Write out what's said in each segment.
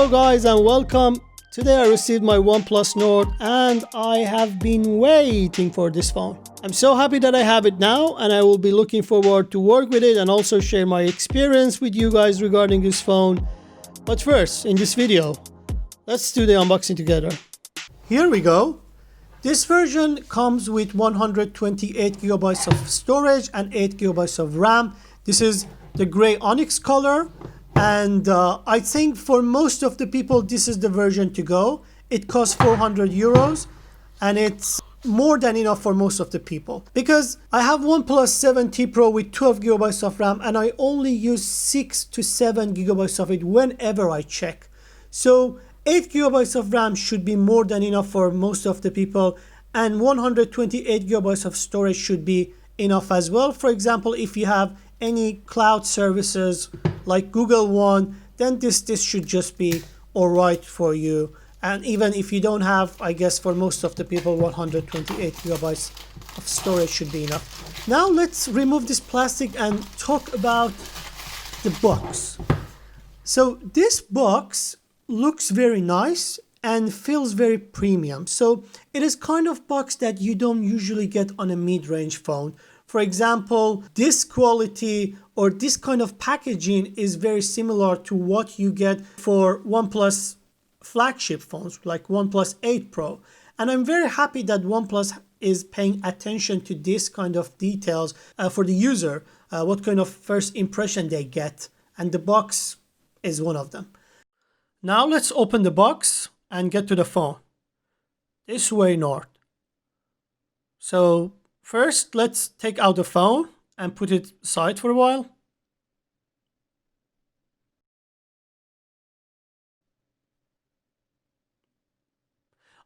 Hello guys and welcome. Today I received my Oneplus Nord and I have been waiting for this phone. I'm so happy that I have it now and I will be looking forward to work with it and also share my experience with you guys regarding this phone. But first, in this video, let's do the unboxing together. Here we go. This version comes with 128 gigabytes of storage and 8 gigabytes of RAM. This is the Gray Onyx color. And I think for most of the people, this is the version to go. It costs 400 euros and it's more than enough for most of the people. Because I have OnePlus 7T Pro with 12 gigabytes of RAM and I only use 6 to 7 gigabytes of it whenever I check. So 8 gigabytes of RAM should be more than enough for most of the people. And 128 gigabytes of storage should be enough as well. For example, if you have any cloud services like Google One, then this should just be all right for you. And even if you don't have, I guess for most of the people, 128 gigabytes of storage should be enough. Now let's remove this plastic and talk about the box. So this box looks very nice and feels very premium. So it is kind of box that you don't usually get on a mid-range phone. For example, this quality or this kind of packaging is very similar to what you get for OnePlus flagship phones like OnePlus 8 Pro. And I'm very happy that OnePlus is paying attention to this kind of details for the user, what kind of first impression they get. And the box is one of them. Now let's open the box and get to the phone. This way north. So first, let's take out the phone and put it aside for a while.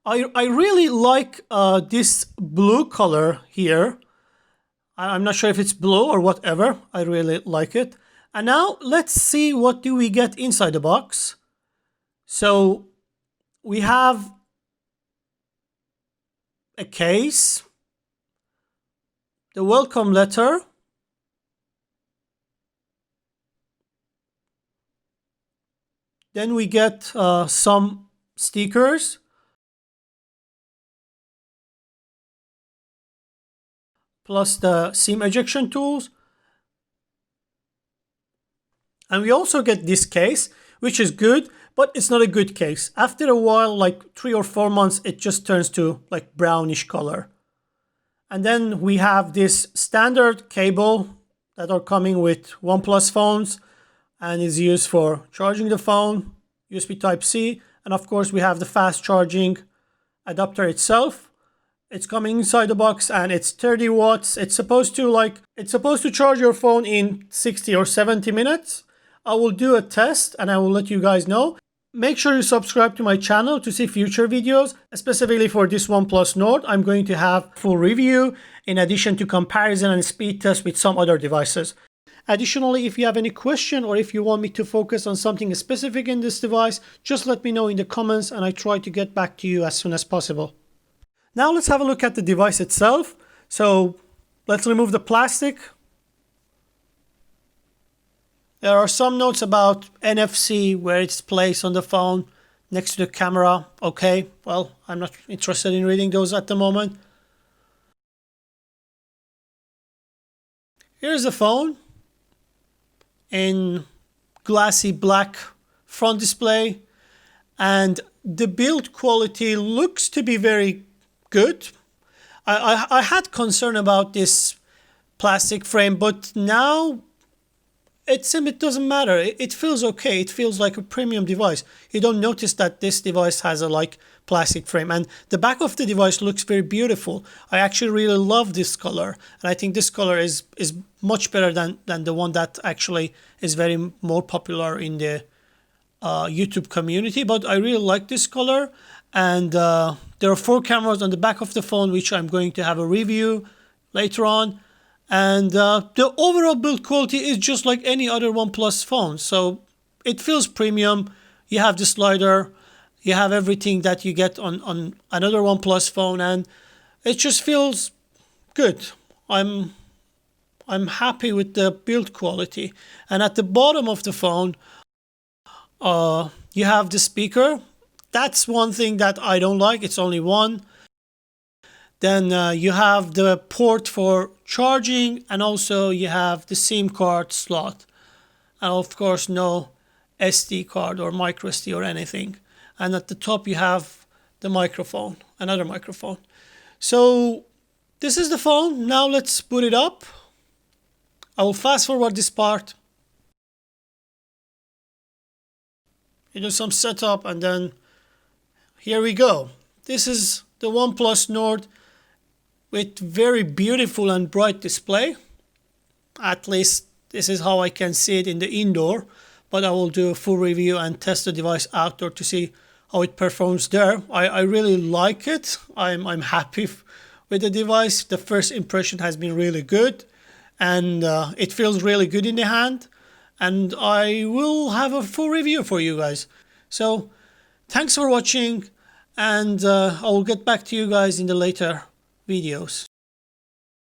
I really like this blue color here. I'm not sure if it's blue or whatever. I really like it. And now let's see what do we get inside the box. So we have a case, the welcome letter, then we get some stickers, plus the SIM ejection tools, and we also get this case, which is good, but it's not a good case. After a while, like 3 or 4 months, it just turns to like brownish color. And then we have this standard cable that are coming with OnePlus phones and is used for charging the phone, USB Type-C. And of course, we have the fast charging adapter itself. It's coming inside the box and it's 30 watts. It's supposed to charge your phone in 60 or 70 minutes. I will do a test and I will let you guys know. Make sure you subscribe to my channel to see future videos, specifically for this OnePlus Nord. I'm going to have full review in addition to comparison and speed test with some other devices. Additionally, if you have any question or if you want me to focus on something specific in this device, just let me know in the comments and I try to get back to you as soon as possible. Now let's have a look at the device itself. So let's remove the plastic. There are some notes about NFC, where it's placed on the phone next to the camera. Okay, well, I'm not interested in reading those at the moment. Here's the phone in glassy black front display. And the build quality looks to be very good. I had concern about this plastic frame, but now it doesn't matter. It feels okay. It feels like a premium device. You don't notice that this device has a like plastic frame, and the back of the device looks very beautiful. I actually really love this color, and I think this color is much better than the one that actually is very more popular in the YouTube community. But I really like this color, and there are 4 cameras on the back of the phone, which I'm going to have a review later on. And the overall build quality is just like any other OnePlus phone. So it feels premium. You have the slider. You have everything that you get on another OnePlus phone. And it just feels good. I'm happy with the build quality. And at the bottom of the phone, You have the speaker. That's one thing that I don't like. It's only one. Then you have the port for charging, and also you have the SIM card slot. And of course, no SD card or micro SD or anything. And at the top, you have the microphone, another microphone. So this is the phone. Now let's boot it up. I will fast forward this part. You do some setup, and then here we go. This is the OnePlus Nord with very beautiful and bright display. At least this is how I can see it in the indoor, but I will do a full review and test the device outdoor to see how it performs there. I really like it. I'm happy with the device. The first impression has been really good, and it feels really good in the hand. And I will have a full review for you guys. So thanks for watching, and I will get back to you guys in the later videos.